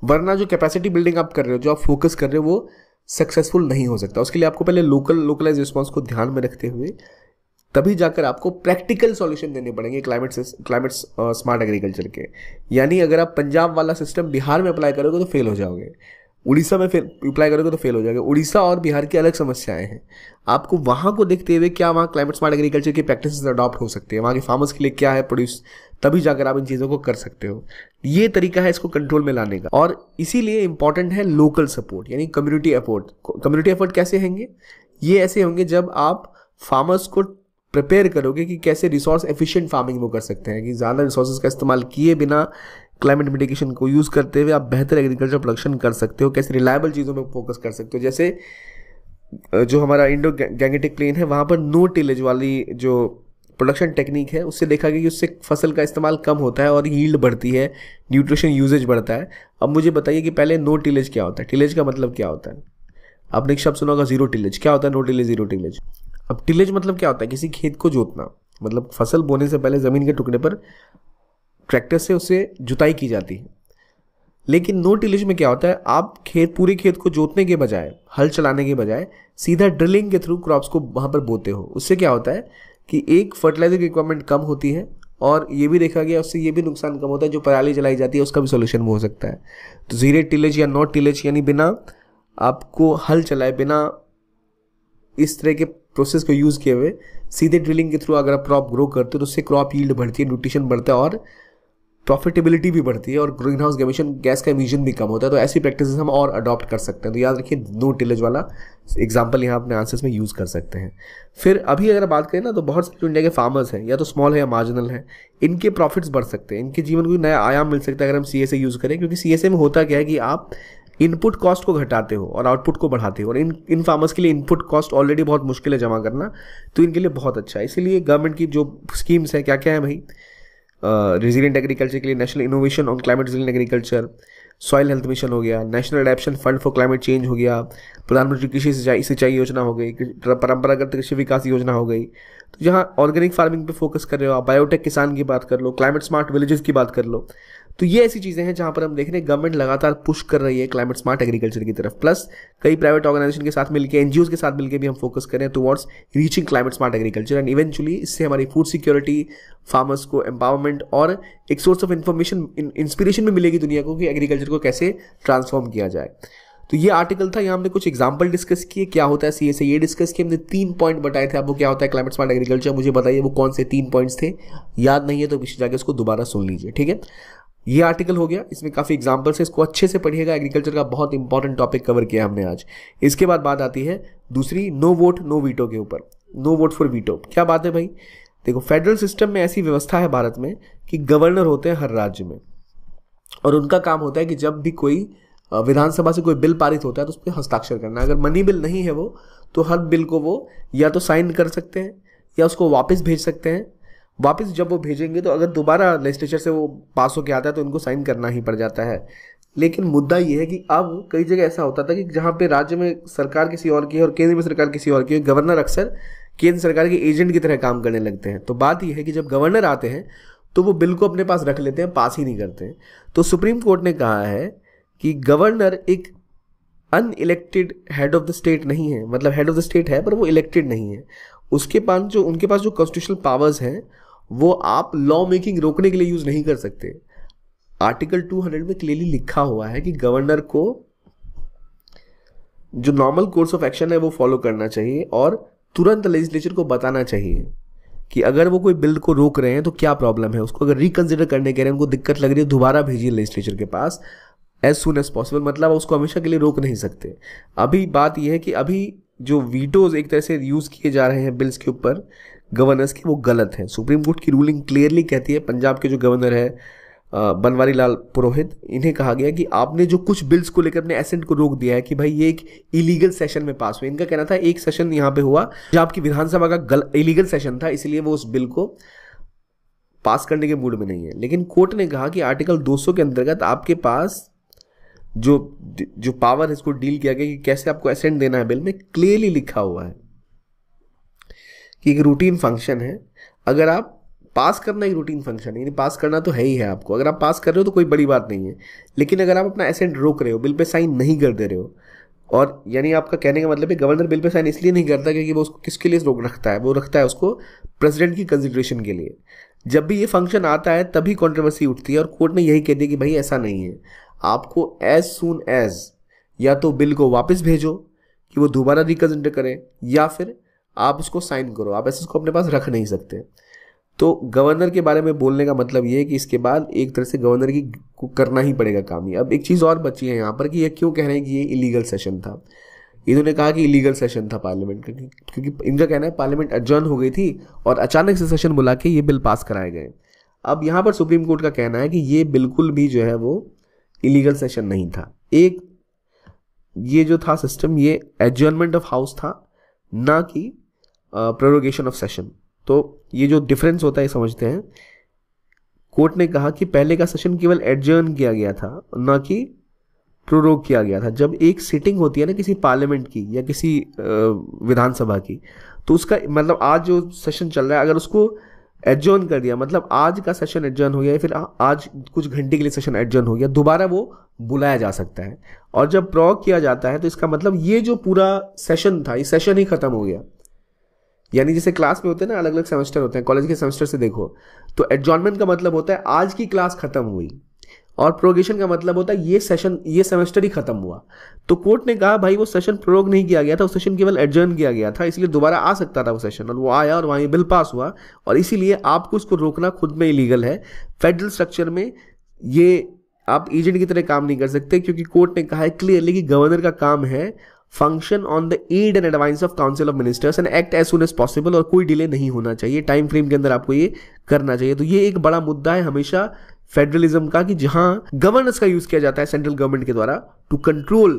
वरना जो कैपेसिटी बिल्डिंग आप कर रहे हो, जो आप फोकस कर रहे हो, वो सक्सेसफुल नहीं हो सकता। उसके लिए आपको पहले लोकलाइज रिस्पॉन्स को ध्यान में रखते हुए तभी जाकर आपको प्रैक्टिकल सॉल्यूशन देने पड़ेंगे क्लाइमेट स्मार्ट एग्रीकल्चर के। यानी अगर आप पंजाब वाला सिस्टम बिहार में अप्लाई करोगे तो फेल हो जाओगे, उड़ीसा में अप्लाई करोगे तो फेल हो जाओगे। उड़ीसा और बिहार की अलग समस्याएं हैं, आपको वहाँ को देखते हुए क्या वहाँ क्लाइमेट स्मार्ट एग्रीकल्चर की प्रैक्टिसेस अडॉप्ट हो सकती है, वहाँ के फार्मर्स के लिए क्या है प्रोड्यूस, तभी जाकर आप इन चीज़ों को कर सकते हो। ये तरीका है इसको कंट्रोल में लाने का। और इसीलिए इंपॉर्टेंट है लोकल सपोर्ट, यानी कम्युनिटी एफर्ट। कम्युनिटी एफर्ट कैसे होंगे? ये ऐसे होंगे जब आप फार्मर्स को प्रिपेयर करोगे कि कैसे रिसोर्स एफिशिएंट फार्मिंग वो कर सकते हैं, कि ज़्यादा रिसोर्सेज का इस्तेमाल किए बिना क्लाइमेट मिटिगेशन को यूज़ करते हुए आप बेहतर एग्रीकल्चर प्रोडक्शन कर सकते हो, कैसे रिलायबल चीज़ों में फोकस कर सकते हो। जैसे जो हमारा इंडो गैंगेटिक प्लेन है वहाँ पर नो टिलेज वाली जो प्रोडक्शन टेक्निक है उससे देखा गया कि उससे फसल का इस्तेमाल कम होता है और यील्ड बढ़ती है, न्यूट्रिशन यूजेज बढ़ता है। अब मुझे बताइए कि पहले नो टिलेज क्या होता है, टिलेज का मतलब क्या होता है? आपने एक शब्द सुना होगा जीरो टिलेज। क्या होता है नो टिलेज, जीरो टिलेज? अब टिलेज मतलब क्या होता है? किसी खेत को जोतना, मतलब फसल बोने से पहले ज़मीन के टुकड़े पर ट्रैक्टर से उसे जुताई की जाती है। लेकिन नो टिलेज में क्या होता है? आप पूरे खेत को जोतने के बजाय, हल चलाने के बजाय सीधा ड्रिलिंग के थ्रू क्रॉप्स को वहाँ पर बोते हो। उससे क्या होता है कि एक फर्टिलाइजर की रिक्वायरमेंट कम होती है, और ये भी देखा गया उससे ये भी नुकसान कम होता है, जो पराली जलाई जाती है उसका भी सोल्यूशन हो सकता है। तो जीरो टिलेज या नॉट टिलेज यानी बिना आपको हल चलाए, बिना इस तरह के प्रोसेस को यूज़ किए हुए सीधे ड्रिलिंग के थ्रू अगर आप क्रॉप ग्रो करते हो तो उससे क्रॉप यील्ड बढ़ती है, न्यूट्रिशन बढ़ता है और प्रॉफिटेबिलिटी भी बढ़ती है और ग्रीन हाउस गैस का एमिशन भी कम होता है। तो ऐसी प्रैक्टिसेस हम और अडॉप्ट कर सकते हैं। तो याद रखिए नो टिलेज वाला एग्जांपल यहाँ अपने आंसर्स में यूज़ कर सकते हैं। फिर अभी अगर बात करें ना तो बहुत सारे जो इंडिया के फार्मर्स हैं या तो स्मॉल है या मार्जिनल है, इनके प्रॉफिट्स बढ़ सकते हैं, इनके जीवन को नया आयाम मिल सकता है अगर हम CSA यूज़ करें। क्योंकि CSA में होता क्या है कि आप इनपुट कॉस्ट को घटाते हो और आउटपुट को बढ़ाते हो, और इन फार्मर्स के लिए इनपुट कॉस्ट ऑलरेडी बहुत मुश्किल है जमा करना, तो इनके लिए बहुत अच्छा है। इसीलिए गवर्नमेंट की जो स्कीम्स है क्या क्या है भाई, रेजिलिएंट एग्रीकल्चर के लिए national innovation on climate resilient agriculture, soil health mission हो गया, national adaptation fund for climate change हो गया, प्रधानमंत्री कृषि सिंचाई योजना हो गई, परंपरागत कृषि विकास योजना हो गई। तो जहाँ ऑर्गेनिक फार्मिंग पे फोकस कर रहे हो आप, बायोटेक किसान की बात कर लो, क्लाइमेट स्मार्ट विलेजेस की बात कर लो, तो ये ऐसी चीज़ें हैं जहाँ पर हम देख रहे हैं गवर्नमेंट लगातार पुश कर रही है क्लाइमेट स्मार्ट एग्रीकल्चर की तरफ। प्लस कई प्राइवेट ऑर्गेनाइजेशन के साथ मिलकर, NGOs के साथ मिलकर भी हम फोकस करें towards reaching climate smart agriculture, and eventually इससे हमारी फूड सिक्योरिटी, फार्मर्स को एम्पावरमेंट और एक सोर्स ऑफ इन्फॉर्मेशन, इंस्पिरेशन भी मिलेगी दुनिया को कि एग्रीकल्चर को कैसे ट्रांसफॉर्म किया जाए। तो ये आर्टिकल था, यहाँ हमने कुछ एग्जांपल डिस्कस किए, क्या होता है CSA ये डिस्कस किए, हमने 3 पॉइंट बताए थे आपको क्या होता है क्लाइमेट स्मार्ट एग्रीकल्चर। मुझे बताइए वो कौन से 3 पॉइंट्स थे, याद नहीं है तो पीछे जाके उसको दोबारा सुन लीजिए, ठीक है। ये आर्टिकल हो गया, इसमें काफ़ी एग्जांपल्स है, इसको अच्छे से पढ़िएगा। एग्रीकल्चर का बहुत इंपॉर्टेंट टॉपिक कवर किया हमने आज। इसके बाद बात आती है दूसरी, नो वोट नो वीटो के ऊपर, नो वोट फॉर वीटो। क्या बात है भाई, देखो फेडरल सिस्टम में ऐसी व्यवस्था है भारत में कि गवर्नर होते हैं हर राज्य में, और उनका काम होता है कि जब भी कोई विधानसभा से कोई बिल पारित होता है तो उस पर हस्ताक्षर करना। अगर मनी बिल नहीं है वो, तो हर बिल को वो या तो साइन कर सकते हैं या उसको वापस भेज सकते हैं। वापस जब वो भेजेंगे तो अगर दोबारा लेजिस्लेचर से वो पास होकर आता है तो उनको साइन करना ही पड़ जाता है। लेकिन मुद्दा ये है कि अब कई जगह ऐसा होता था कि जहाँ पे राज्य में सरकार किसी और की है और केंद्र में सरकार किसी और की है, गवर्नर अक्सर केंद्र सरकार के एजेंट की तरह काम करने लगते हैं। तो बात यह है कि जब गवर्नर आते हैं तो वो बिल को अपने पास रख लेते हैं, पास ही नहीं करते हैं। तो सुप्रीम कोर्ट ने कहा है कि गवर्नर एक unelected head of the state नहीं है, मतलब हेड ऑफ द स्टेट है पर वो इलेक्टेड नहीं है। उनके पास जो कॉन्स्टिट्यूशनल पावर्स हैं वो आप लॉ मेकिंग रोकने के लिए यूज नहीं कर सकते। आर्टिकल 200 में क्लियरली लिखा हुआ है कि गवर्नर को जो नॉर्मल कोर्स ऑफ एक्शन है वो फॉलो करना चाहिए और तुरंत लेजिस्लेचर को बताना चाहिए कि अगर वो कोई बिल को रोक रहे हैं तो क्या प्रॉब्लम है। उसको अगर रिकंसिडर करने के रहे हैं, उनको दिक्कत लग रही है, दोबारा भेजिए लेजिस्लेचर के पास एज सुन एज पॉसिबल। मतलब उसको हमेशा के लिए रोक नहीं सकते। अभी बात यह है कि अभी जो वीटोज एक तरह से यूज किए जा रहे हैं बिल्स के ऊपर गवर्नर्स की, वो गलत है। सुप्रीम कोर्ट की रूलिंग क्लियरली कहती है, पंजाब के जो गवर्नर है बनवारी लाल पुरोहित, इन्हें कहा गया कि आपने जो कुछ बिल्स को लेकर अपने एसेंट को रोक दिया है कि भाई ये एक इलीगल सेशन में पास हुए। इनका कहना था एक सेशन यहाँ पे हुआ जहाँ आपकी विधानसभा का इलीगल सेशन था, इसलिए वो उस बिल को पास करने के मूड में नहीं है। लेकिन कोर्ट ने कहा कि आर्टिकल 200 के अंतर्गत आपके पास जो पावर है इसको डील किया गया कि कैसे आपको एसेंट देना है, बिल में क्लियरली लिखा हुआ है कि एक रूटीन फंक्शन है। अगर आप पास करना एक रूटीन फंक्शन है, यानी पास करना तो है ही है आपको। अगर आप पास कर रहे हो तो कोई बड़ी बात नहीं है, लेकिन अगर आप अपना एसेंट रोक रहे हो, बिल पे साइन नहीं कर दे रहे हो, और यानी आपका कहने का मतलब है गवर्नर बिल पे साइन इसलिए नहीं करता क्योंकि वो उसको किसके लिए रोक रखता है, वो रखता है उसको प्रेसिडेंट की कंसिडरेशन के लिए। जब भी ये फंक्शन आता है तभी कंट्रोवर्सी उठती है, और कोर्ट ने यही कह दिया कि भाई ऐसा नहीं है, आपको एज सून एज या तो बिल को वापस भेजो कि वो दोबारा रिकंसिडर करें, या फिर आप उसको साइन करो। आप ऐसे उसको अपने पास रख नहीं सकते। तो गवर्नर के बारे में बोलने का मतलब ये है कि इसके बाद एक तरह से गवर्नर की को करना ही पड़ेगा काम ही। अब एक चीज़ और बची है यहाँ पर कि ये क्यों कह रहे हैं कि ये इलीगल सेशन था। इन्होंने कहा कि इलीगल सेशन था पार्लियामेंट का, क्योंकि इनका कहना है पार्लियामेंट एडजर्न हो गई थी और अचानक से सेशन बुला के ये बिल पास कराए गए। अब यहाँ पर सुप्रीम कोर्ट का कहना है कि ये बिल्कुल भी जो है वो इलीगल सेशन नहीं था। एक ये जो था सिस्टम, ये एडजर्नमेंट ऑफ हाउस था, ना कि प्रोरोगेशन ऑफ सेशन। तो ये जो डिफरेंस होता है समझते हैं। कोर्ट ने कहा कि पहले का सेशन केवल एडजर्न किया गया था, ना कि प्रोरोग किया गया था। जब एक सिटिंग होती है ना किसी पार्लियामेंट की या किसी विधानसभा की, तो उसका मतलब आज जो सेशन चल रहा है अगर उसको एडजर्न कर दिया, मतलब आज का सेशन एडजर्न हो गया, फिर आज कुछ घंटे के लिए सेशन एडजर्न हो गया, दोबारा वो बुलाया जा सकता है। और जब प्रोरोग किया जाता है तो इसका मतलब ये जो पूरा सेशन था, ये सेशन ही खत्म हो गया। यानी जैसे क्लास में होते हैं ना, अलग अलग सेमेस्टर होते हैं, कॉलेज के सेमेस्टर से देखो, तो एडजॉर्नमेंट का मतलब होता है आज की क्लास खत्म हुई, और प्रोरोगेशन का मतलब होता है ये सेमेस्टर ही खत्म हुआ। तो कोर्ट ने कहा भाई वो सेशन प्रोरोग नहीं किया गया था, वो सेशन केवल एडजर्न किया गया था, इसलिए दोबारा आ सकता था वो सेशन, और वो आया और वहाँ ये बिल पास हुआ, और इसीलिए आपको उसको रोकना खुद में इलीगल है। फेडरल स्ट्रक्चर में ये आप एजेंट की तरह काम नहीं कर सकते, क्योंकि कोर्ट ने कहा है क्लियरली कि गवर्नर का काम है function on the aid and advice of council of ministers and act as soon as possible, और कोई डिले नहीं होना चाहिए, टाइम फ्रेम के अंदर आपको ये करना चाहिए। तो ये एक बड़ा मुद्दा है हमेशा फेडरलिज्म का, कि जहां गवर्नेंस का यूज किया जाता है सेंट्रल गवर्नमेंट के द्वारा टू कंट्रोल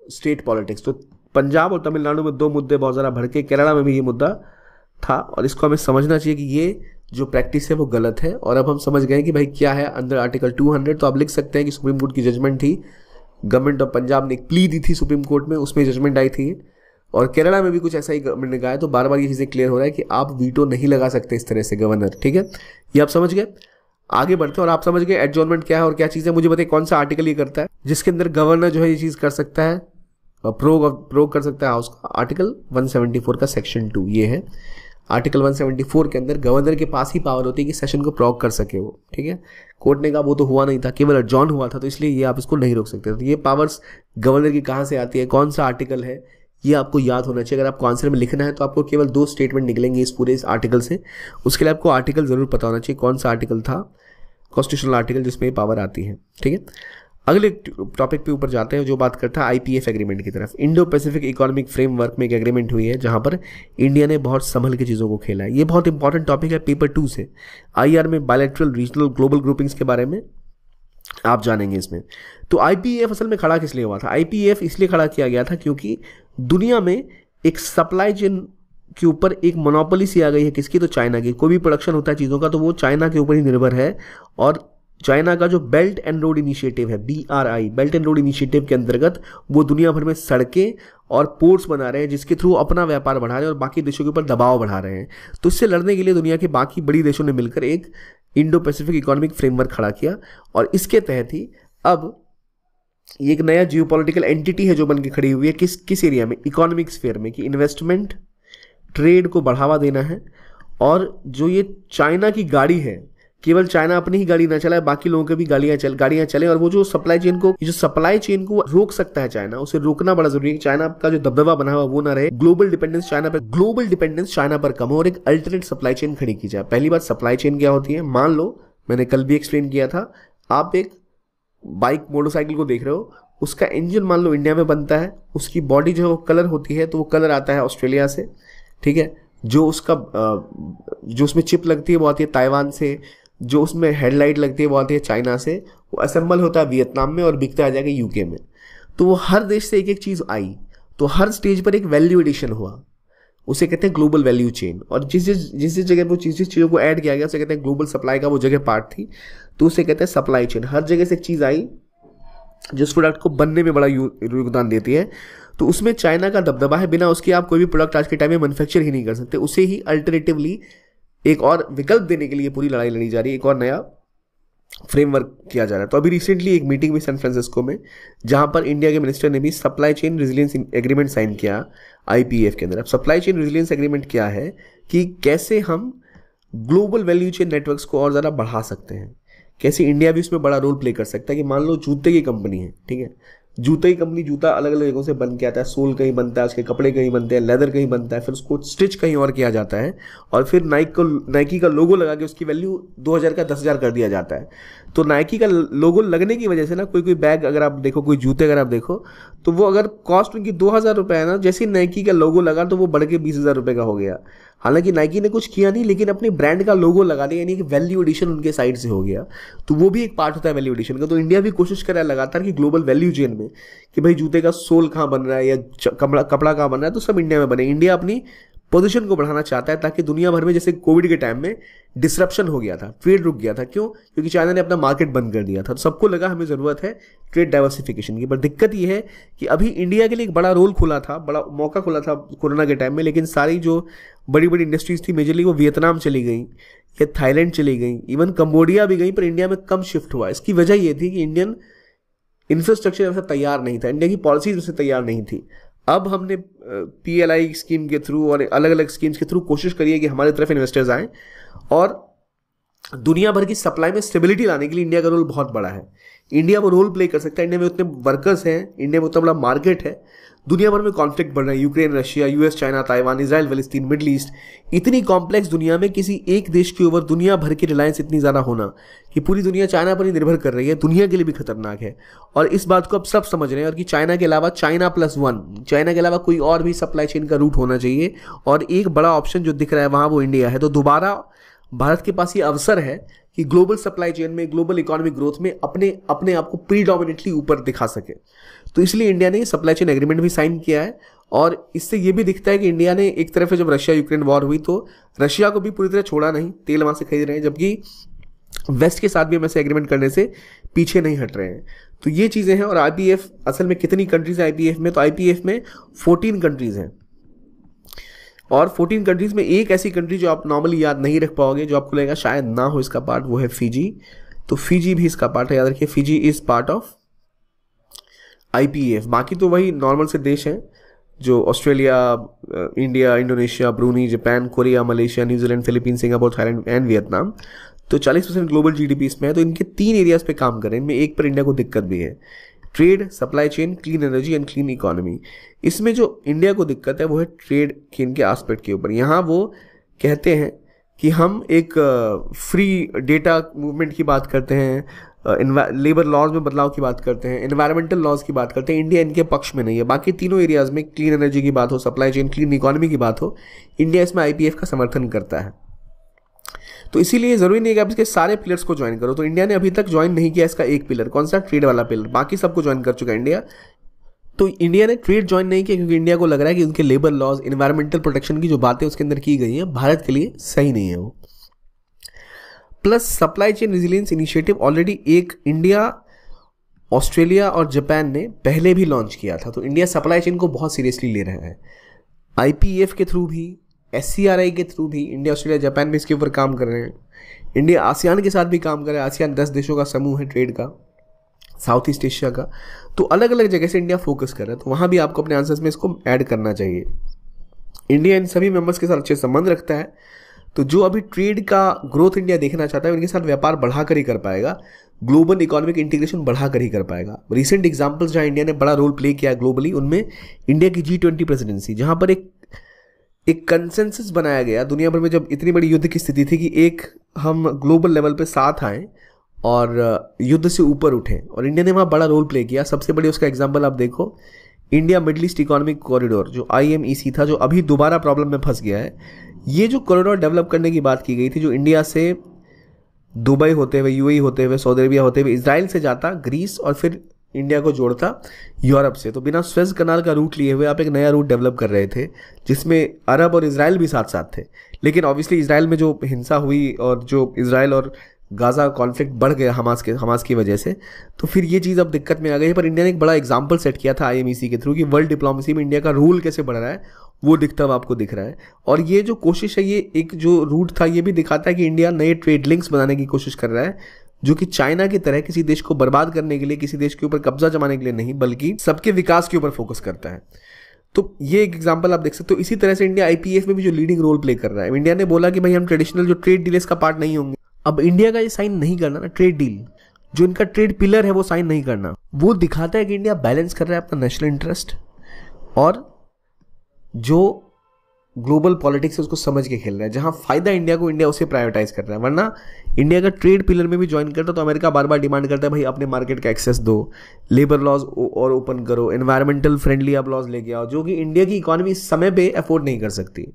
स्टेट पॉलिटिक्स। तो पंजाब और तमिलनाडु में दो मुद्दे बहुत ज़्यादा भड़के, केरला में भी ये मुद्दा था, और इसको हमें समझना चाहिए कि ये जो प्रैक्टिस है वो गलत है। और अब हम समझ गए कि भाई क्या है अंदर आर्टिकल 200। तो आप लिख सकते हैं कि सुप्रीम कोर्ट की जजमेंट थी, गवर्नमेंट ऑफ पंजाब ने एक प्ली दी थी सुप्रीम कोर्ट में, उसमें जजमेंट आई थी, और केरला में भी कुछ ऐसा ही गवर्नमेंट ने कहा है। तो बार बार ये चीज़ें क्लियर हो रहा है कि आप वीटो नहीं लगा सकते इस तरह से गवर्नर, ठीक है, ये आप समझ गए। आगे बढ़ते हैं, और आप समझ गए एडजॉर्नमेंट क्या है और क्या चीज़ है। मुझे बताइए कौन सा आर्टिकल ये करता है जिसके अंदर गवर्नर जो है ये चीज़ कर सकता है, प्रोग कर सकता है हाउस का। आर्टिकल 174 का सेक्शन 2 ये है। आर्टिकल 174 के अंदर गवर्नर के पास ही पावर होती है कि सेशन को प्रोग कर सके वो, ठीक है। कोर्ट ने कहा वो तो हुआ नहीं था, केवल एडजॉर्न हुआ था, तो इसलिए ये आप इसको नहीं रोक सकते। तो ये पावर्स गवर्नर की कहाँ से आती है, कौन सा आर्टिकल है, ये आपको याद होना चाहिए। अगर आपको आंसर में लिखना है तो आपको केवल 2 स्टेटमेंट निकलेंगे इस पूरे इस आर्टिकल से, उसके लिए आपको आर्टिकल जरूर पता होना चाहिए कौन सा आर्टिकल था, कॉन्स्टिट्यूशनल आर्टिकल जिसमें ये पावर आती है, ठीक है। अगले टॉपिक पे ऊपर जाते हैं जो बात करता है आईपीएफ एग्रीमेंट की तरफ। इंडो पैसिफिक इकोनॉमिक फ्रेमवर्क में एक एग्रीमेंट हुई है जहां पर इंडिया ने बहुत संभल के चीज़ों को खेला है। ये बहुत इंपॉर्टेंट टॉपिक है पेपर 2 से। आईआर में बायलैटरल रीजनल ग्लोबल ग्रुपिंग्स के बारे में आप जानेंगे इसमें। तो आईपीएफ असल में खड़ा किस लिए हुआ था? आईपीएफ इसलिए खड़ा किया गया था क्योंकि दुनिया में एक सप्लाई चेन के ऊपर एक मोनोपोली सी आ गई है, किसकी? तो चाइना की। कोई भी प्रोडक्शन होता है चीज़ों का तो वो चाइना के ऊपर ही निर्भर है, और चाइना का जो बेल्ट एंड रोड इनिशिएटिव है, BRI, belt and road initiative के अंतर्गत वो दुनिया भर में सड़कें और पोर्ट्स बना रहे हैं जिसके थ्रू अपना व्यापार बढ़ा रहे हैं और बाकी देशों के ऊपर दबाव बढ़ा रहे हैं। तो इससे लड़ने के लिए दुनिया के बाकी बड़ी देशों ने मिलकर एक इंडो पैसिफिक इकोनॉमिक फ्रेमवर्क खड़ा किया, और इसके तहत ही अब एक नया जियोपॉलिटिकल एंटिटी है जो बन के खड़ी हुई है किस एरिया में? इकोनॉमिक स्फीयर में, कि इन्वेस्टमेंट ट्रेड को बढ़ावा देना है। और जो ये चाइना की गाड़ी है, केवल चाइना अपनी ही गाड़ी ना चलाए, बाकी लोगों के भी गाड़ियां चलें, और वो जो सप्लाई चेन को रोक सकता है चाइना, उसे रोकना बड़ा जरूरी है। चाइना का जो दबदबा बना हुआ वो ना रहे, ग्लोबल डिपेंडेंस चाइना पर कम हो और एक अल्टरनेट सप्लाई चेन खड़ी की जाए। पहली बात, सप्लाई चेन क्या होती है? मान लो, मैंने कल भी एक्सप्लेन किया था, आप एक बाइक मोटरसाइकिल को देख रहे हो, उसका इंजन मान लो इंडिया में बनता है, उसकी बॉडी जो कलर होती है तो वो कलर आता है ऑस्ट्रेलिया से, ठीक है। जो उसमें चिप लगती है वो आती है ताइवान से, जो उसमें हेडलाइट लगती है वो आती है चाइना से, वो असेंबल होता है वियतनाम में और बिकता आ जाएगा यूके में। तो वो हर देश से एक एक चीज़ आई, तो हर स्टेज पर एक वैल्यू एडिशन हुआ, उसे कहते हैं ग्लोबल वैल्यू चेन। और जिस जगह वो जिस चीज़ों को ऐड किया गया उसे कहते हैं ग्लोबल सप्लाई का वो जगह पार्ट थी, तो उसे कहते हैं सप्लाई चेन। हर जगह से एक चीज़ आई जिस प्रोडक्ट को बनने में बड़ा योगदान देती है, तो उसमें चाइना का दबदबा है, बिना उसके आप कोई भी प्रोडक्ट आज के टाइम में मैन्युफैक्चर ही नहीं कर सकते। उसे ही अल्टरनेटिवली एक और विकल्प देने के लिए पूरी लड़ाई लड़ी जा रही है, एक और नया फ्रेमवर्क किया जा रहा है। तो अभी रिसेंटली एक मीटिंग हुई सैन फ्रांसिस्को में, जहां पर इंडिया के मिनिस्टर ने भी supply chain resilience agreement sign किया आईपीएफ के अंदर। अब सप्लाई चेन रेजिलियंस एग्रीमेंट क्या है कि कैसे हम ग्लोबल वैल्यू चेन नेटवर्क्स को और ज़्यादा बढ़ा सकते हैं, कैसे इंडिया भी उसमें बड़ा रोल प्ले कर सकता है। कि मान लो जूते की कंपनी है, ठीक है, जूते की कंपनी, जूता अलग अलग जगहों से बन के आता है, सोल कहीं बनता है, उसके कपड़े कहीं बनते हैं, लेदर कहीं बनता है, फिर उसको स्टिच कहीं और किया जाता है, और फिर नाइकी का लोगो लगा के उसकी वैल्यू 2000 का 10,000 कर दिया जाता है। तो नाइकी का लोगो लगने की वजह से ना कोई बैग अगर आप देखो, कोई जूते अगर आप देखो, तो वो अगर कॉस्ट उनकी 2000 रुपये है ना, जैसे ही नाइकी का लोगो लगा तो वो बढ़ के 20,000 रुपये का हो गया। हालांकि नाइकी ने कुछ किया नहीं, लेकिन अपने ब्रांड का लोगो लगा दिया, यानी कि वैल्यू एडिशन उनके साइड से हो गया। तो वो भी एक पार्ट होता है वैल्यू एडिशन का। तो इंडिया भी कोशिश कर रहा है लगातार कि ग्लोबल वैल्यू चेन में, कि भाई जूते का सोल कहाँ बन रहा है या कपड़ा कहाँ बन रहा है, तो सब इंडिया में बने। इंडिया अपनी पोजीशन को बढ़ाना चाहता है, ताकि दुनिया भर में, जैसे कोविड के टाइम में डिसरप्शन हो गया था, ट्रेड रुक गया था, क्यों? क्योंकि चाइना ने अपना मार्केट बंद कर दिया था। तो सबको लगा हमें ज़रूरत है ट्रेड डाइवर्सिफिकेशन की। पर दिक्कत यह है कि अभी इंडिया के लिए एक बड़ा रोल खुला था, बड़ा मौका खुला था कोरोना के टाइम में, लेकिन सारी जो बड़ी बड़ी इंडस्ट्रीज थी मेजरली वो वियतनाम चली गई या थाईलैंड चली गई, इवन कंबोडिया भी गई, पर इंडिया में कम शिफ्ट हुआ। इसकी वजह यह थी कि इंडियन इंफ्रास्ट्रक्चर ऐसा तैयार नहीं था, इंडिया की पॉलिसीज उससे तैयार नहीं थी। अब हमने PLI स्कीम के थ्रू और अलग अलग स्कीम्स के थ्रू कोशिश करी है कि हमारी तरफ इन्वेस्टर्स आएँ, और दुनिया भर की सप्लाई में स्टेबिलिटी लाने के लिए इंडिया का रोल बहुत बड़ा है। इंडिया वो रोल प्ले कर सकता है। इंडिया में उतने वर्कर्स हैं, इंडिया में उतना बड़ा मार्केट है। दुनिया भर में कॉन्फ्लिक्ट बढ़ रहे हैं, Ukraine, Russia, US, China, Taiwan, Israel, फलस्तीन, मिडल ईस्ट। इतनी कॉम्प्लेक्स दुनिया में किसी एक देश के ऊपर दुनिया भर की रिलायंस इतनी ज़्यादा होना कि पूरी दुनिया चाइना पर ही निर्भर कर रही है, दुनिया के लिए भी खतरनाक है। और इस बात को अब सब समझ रहे हैं और कि चाइना के अलावा China+1, चाइना के अलावा कोई और भी सप्लाई चेन का रूट होना चाहिए। और एक बड़ा ऑप्शन जो दिख रहा है वहाँ वो इंडिया है। तो दोबारा भारत के पास ये अवसर है कि ग्लोबल सप्लाई चेन में, ग्लोबल इकोनॉमिक ग्रोथ में अपने आप को प्रीडोमिनेटली ऊपर दिखा सके। तो इसलिए इंडिया ने सप्लाई चेन एग्रीमेंट भी साइन किया है। और इससे ये भी दिखता है कि इंडिया ने एक तरफ से जब रशिया यूक्रेन वॉर हुई तो रशिया को भी पूरी तरह छोड़ा नहीं, तेल वहाँ से खरीद रहे हैं, जबकि वेस्ट के साथ भी हम ऐसे एग्रीमेंट करने से पीछे नहीं हट रहे हैं। तो ये चीज़ें हैं। और IPF असल में कितनी कंट्रीज है IPF में? तो IPF में 14 कंट्रीज हैं। और 14 कंट्रीज में एक ऐसी कंट्री जो आप नॉर्मली याद नहीं रख पाओगे, जो आपको लगेगा शायद ना हो इसका पार्ट, वो है फिजी। तो फिजी भी इसका पार्ट है, याद रखिए, Fiji is part of IPF। बाकी तो वही नॉर्मल से देश हैं जो Australia, India, Indonesia, Bruny, Japan, Korea, Malaysia, New Zealand, Philippine, Singapore, Thailand and Vietnam. तो 40% ग्लोबल GDP इसमें है। तो इनके 3 एरियाज पे काम कर रहे हैं। इनमें एक पर इंडिया को दिक्कत भी है, trade, supply chain, clean energy and clean economy. इसमें जो इंडिया को दिक्कत है वो है ट्रेड के इनके एस्पेक्ट के ऊपर। यहाँ वो कहते हैं कि हम एक फ्री डेटा मूवमेंट की बात करते हैं, लेबर लॉज में बदलाव की बात करते हैं, एनवायरमेंटल लॉज की बात करते हैं। इंडिया इनके पक्ष में नहीं है। बाकी तीनों एरियाज में, क्लीन एनर्जी की बात हो, सप्लाई चेन, क्लीन इकोनॉमी की बात हो, इंडिया इसमें IPF का समर्थन करता है। तो इसीलिए ज़रूरी नहीं है कि आप इसके सारे पिलर्स को ज्वाइन करो। तो इंडिया ने अभी तक ज्वाइन नहीं किया इसका एक पिलर, कौन सा? ट्रेड वाला पिलर। बाकी सबको ज्वाइन कर चुका है इंडिया। तो इंडिया ने ट्रेड ज्वाइन नहीं किया क्योंकि इंडिया को लग रहा है कि उनके लेबर लॉज, एनवायरमेंटल प्रोटेक्शन की जो बातें उसके अंदर की गई हैं, भारत के लिए सही नहीं है वो। Plus supply chain resilience initiative already एक इंडिया, ऑस्ट्रेलिया और जापान ने पहले भी लॉन्च किया था। तो इंडिया सप्लाई चेन को बहुत सीरियसली ले रहा है। IPF के थ्रू भी, SCRI के थ्रू भी इंडिया, ऑस्ट्रेलिया, जापान भी इसके ऊपर काम कर रहे हैं। इंडिया आसियान के साथ भी काम कर रहा है। आसियान 10 देशों का समूह है ट्रेड का, साउथ ईस्ट एशिया का। तो अलग अलग जगह से इंडिया फोकस कर रहा है। तो वहाँ भी आपको अपने आंसर्स में इसको ऐड करना चाहिए। इंडिया इन सभी मेंबर्स के साथ अच्छे संबंध रखता है। तो जो अभी ट्रेड का ग्रोथ इंडिया देखना चाहता है, उनके साथ व्यापार बढ़ाकर ही कर पाएगा, ग्लोबल इकोनॉमिक इंटीग्रेशन बढ़ाकर ही कर पाएगा। रिसेंट एग्जांपल्स जहाँ इंडिया ने बड़ा रोल प्ले किया ग्लोबली, उनमें इंडिया की G20 प्रेसिडेंसी, जहाँ पर एक कंसेंसस बनाया गया दुनिया भर में, जब इतनी बड़ी युद्ध की स्थिति थी, कि एक हम ग्लोबल लेवल पे साथ आएँ और युद्ध से ऊपर उठें, और इंडिया ने वहाँ बड़ा रोल प्ले किया। सबसे बड़ी उसका एग्जाम्पल आप देखो, India middle east economic corridor जो IMEC था, जो अभी दोबारा प्रॉब्लम में फंस गया है। ये जो कॉरिडोर डेवलप करने की बात की गई थी, जो इंडिया से दुबई होते हुए, UAE होते हुए, सऊदी अरेबिया होते हुए, इजराइल से जाता ग्रीस और फिर इंडिया को जोड़ता यूरोप से। तो बिना स्वेज कनाल का रूट लिए हुए आप एक नया रूट डेवलप कर रहे थे, जिसमें अरब और इजराइल भी साथ साथ थे। लेकिन ऑब्वियसली इजराइल में जो हिंसा हुई और जो इजराइल और गाज़ा कॉन्फ्लिक्ट बढ़ गया हमास की वजह से, तो फिर ये चीज़ अब दिक्कत में आ गई। पर इंडिया ने एक बड़ा एग्जाम्पल सेट किया था IMEC के थ्रू कि वर्ल्ड डिप्लोमेसी में इंडिया का रोल कैसे बढ़ रहा है, वो दिखता हुआ आपको दिख रहा है। और ये जो कोशिश है, ये एक जो रूट था, ये भी दिखाता है कि इंडिया नए ट्रेड लिंक्स बनाने की कोशिश कर रहा है, जो कि चाइना की तरह किसी देश को बर्बाद करने के लिए, किसी देश के ऊपर कब्जा जमाने के लिए नहीं, बल्कि सबके विकास के ऊपर फोकस करता है। तो ये एक एग्जांपल आप देख सकते हो। इसी तरह से इंडिया IPF में भी जो लीडिंग रोल प्ले कर रहा है। इंडिया ने बोला कि भाई हम ट्रेडिशनल जो ट्रेड डील्स का पार्ट नहीं होंगे। अब इंडिया का ये साइन नहीं करना ना, ट्रेड डील जो इनका ट्रेड पिलर है वो साइन नहीं करना, वो दिखाता है कि इंडिया बैलेंस कर रहा है अपना नेशनल इंटरेस्ट और जो ग्लोबल पॉलिटिक्स है उसको समझ के खेल रहा है। जहां फायदा इंडिया को, इंडिया उसे प्रायोरिटाइज कर रहा है। वरना इंडिया का ट्रेड पिलर में भी ज्वाइन करता तो अमेरिका बार बार डिमांड करता है भाई अपने मार्केट का एक्सेस दो, लेबर लॉज और ओपन करो, एनवायरमेंटल फ्रेंडली आप लॉज लेके आओ, जो कि इंडिया की इकोनॉमी इस समय पे अफोर्ड नहीं कर सकती।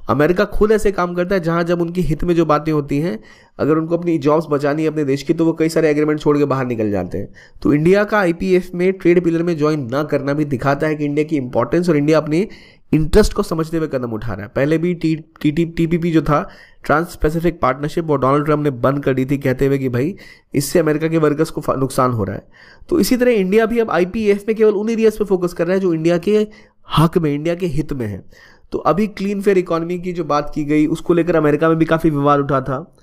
अमेरिका खुद ऐसे काम करता है जहां जब उनके हित में जो बातें होती हैं, अगर उनको अपनी जॉब्स बचानी है अपने देश की, तो वो कई सारे एग्रीमेंट छोड़ के बाहर निकल जाते हैं। तो इंडिया का IPF में ट्रेड पिलर में ज्वाइन ना करना भी दिखाता है कि इंडिया की इंपॉर्टेंस और इंडिया अपने इंटरेस्ट को समझते हुए कदम उठा रहा है। पहले भी TPP जो था, ट्रांस पैसिफिक पार्टनरशिप, वो डोनाल्ड ट्रंप ने बंद कर दी थी, कहते हुए कि भाई इससे अमेरिका के वर्कर्स को नुकसान हो रहा है। तो इसी तरह इंडिया भी अब IPF में केवल उन एरियाज पे फोकस कर रहा है जो इंडिया के हक में, इंडिया के हित में है। तो अभी क्लीन फेयर इकोनॉमी की जो बात की गई, उसको लेकर अमेरिका में भी काफ़ी विवाद उठा था।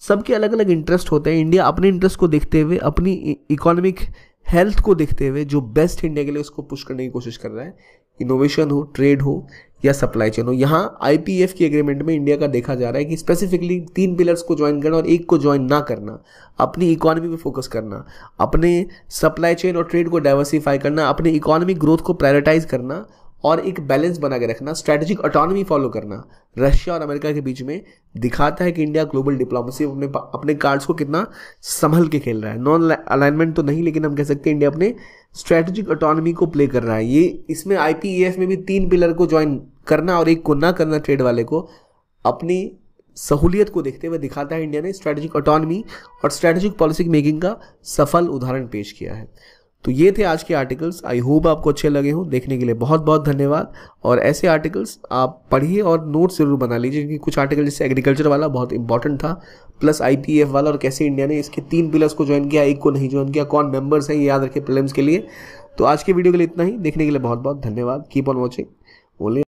सबके अलग अलग इंटरेस्ट होते हैं। इंडिया अपने इंटरेस्ट को देखते हुए, अपनी इकोनॉमिक हेल्थ को देखते हुए, जो बेस्ट इंडिया के लिए उसको पुश करने की कोशिश कर रहा है। इनोवेशन हो, ट्रेड हो या सप्लाई चेन हो। यहाँ IPEF की एग्रीमेंट में इंडिया का देखा जा रहा है कि स्पेसिफिकली 3 पिलर्स को ज्वाइन करना और एक को ज्वाइन ना करना, अपनी इकोनॉमी पे फोकस करना, अपने सप्लाई चेन और ट्रेड को डाइवर्सिफाई करना, अपनी इकोनॉमिक ग्रोथ को प्रायोरिटाइज करना और एक बैलेंस बना के रखना, स्ट्रैटेजिक ऑटोनॉमी फॉलो करना रशिया और अमेरिका के बीच में दिखाता है कि इंडिया ग्लोबल डिप्लोमेसी अपने कार्ड्स को कितना संभल के खेल रहा है। नॉन अलाइनमेंट तो नहीं, लेकिन हम कह सकते हैं इंडिया अपने स्ट्रैटेजिक ऑटोनॉमी को प्ले कर रहा है। ये इसमें IPEF में भी 3 पिलर को ज्वाइन करना और एक को ना करना, ट्रेड वाले को, अपनी सहूलियत को देखते हुए दिखाता है इंडिया ने स्ट्रैटेजिक ऑटोनॉमी और स्ट्रैटेजिक पॉलिसी मेकिंग का सफल उदाहरण पेश किया है। तो ये थे आज के आर्टिकल्स। आई होप आपको अच्छे लगे हों। देखने के लिए बहुत बहुत धन्यवाद। और ऐसे आर्टिकल्स आप पढ़िए और नोट्स जरूर बना लीजिए, क्योंकि कुछ आर्टिकल जैसे एग्रीकल्चर वाला बहुत इंपॉर्टेंट था, प्लस IPEF वाला और कैसे इंडिया ने इसके 3 पिलर्स को ज्वाइन किया, एक को नहीं ज्वाइन किया, कौन मेंबर्स हैं, ये याद रखें प्रीलिम्स के लिए। तो आज के वीडियो के लिए इतना ही। देखने के लिए बहुत बहुत धन्यवाद। Keep on watching only